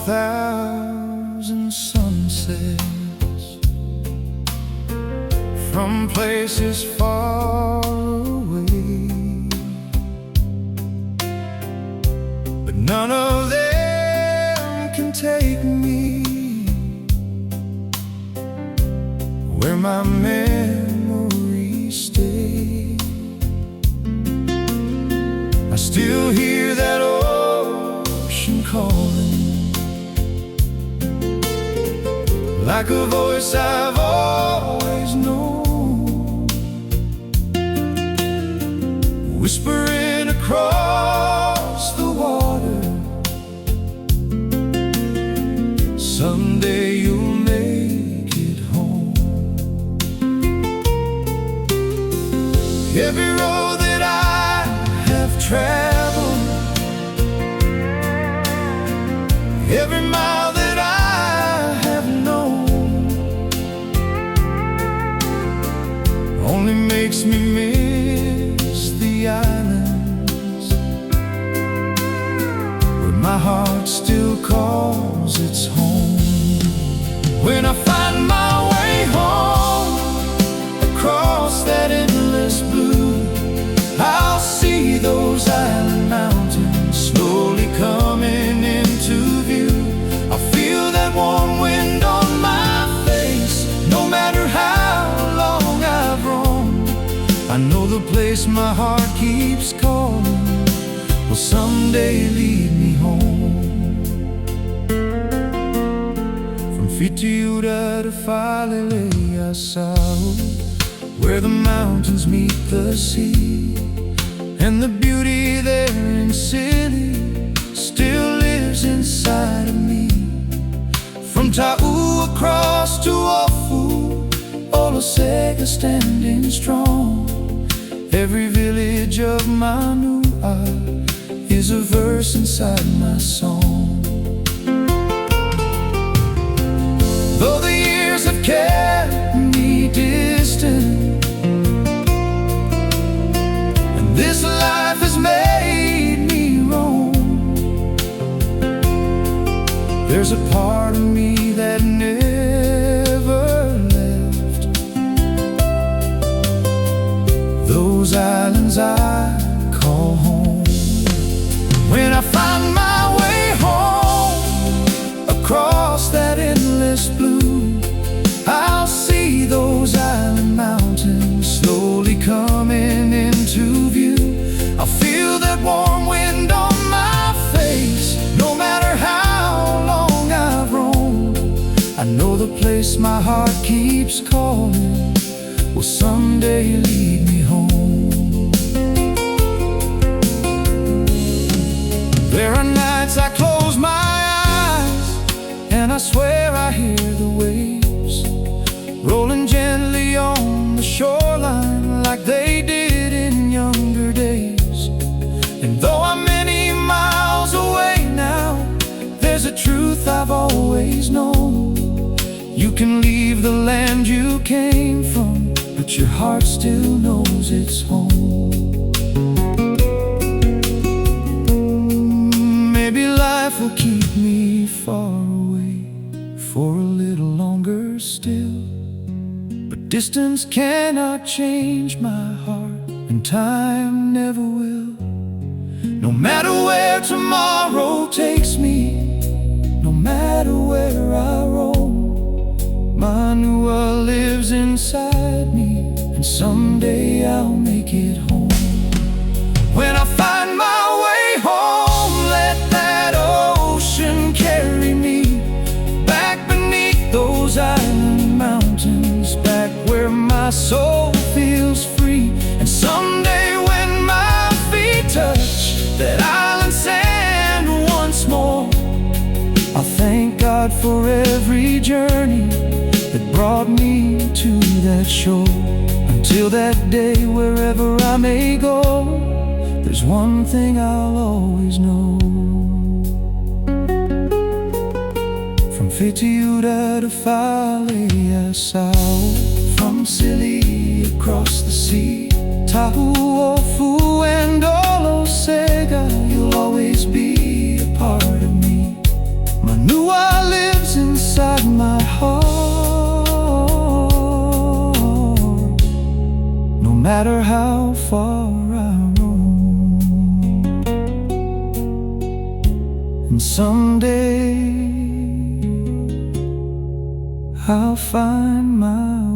1,000 sunsets from places far away, but none of them can take me where my memories stay. I still hear that ocean calling, like a voice I've always known, whispering across the water, someday you'll make it home. Every road that I have traveled, every mile that I have known, only makes me miss the islands where my heart still calls its home. When I find my way home across that endless blue, I'll see those island mountains slowly coming into view. I'll feel that warm wind on my face, no matter how long I've roamed. I know the place my heart keeps calling will someday lead me home. From Fitiura to Falelea South, where the mountains meet the sea, and the beauty there in Silly still lives inside of me. From Tauveve across to Ofu, Olosega standing strong, every village of Manuʻa is a verse inside my song. Though the years have kept me distant, and this life has made me roam, there's a part of me that never left those islands I call home. When I find my way home across that endless blue, I'll see those island mountains slowly coming into view. I'll feel that warm wind on my face, no matter how long I've roamed. I know the place my heart keeps calling will someday lead me home. There are nights I close my eyes and I swear I hear the waves rolling gently on the shoreline like they did in younger days. And though I'm many miles away now, there's a truth I've always known. You can leave the land you came from, but your heart still knows it's home. Maybe life will keep me far away for a little longer still, but distance cannot change my heart, and time never will. No matter where tomorrow takes me, no matter where I roam, Manuʻa lives inside me, and someday I'll make it home. When I find my way home, let that ocean carry me back beneath those island mountains, back where my soul feels free. And someday when my feet touch that island sand once more, I'll thank God for every journey that brought me to that shore. Until that day, wherever I may go, there's one thing I'll always know. From Fitiura to Falelea South, from Silly across the sea, Tauveve and Olosega, you'll always be a part of me. Manuʻa matter how far I roam. And someday I'll find my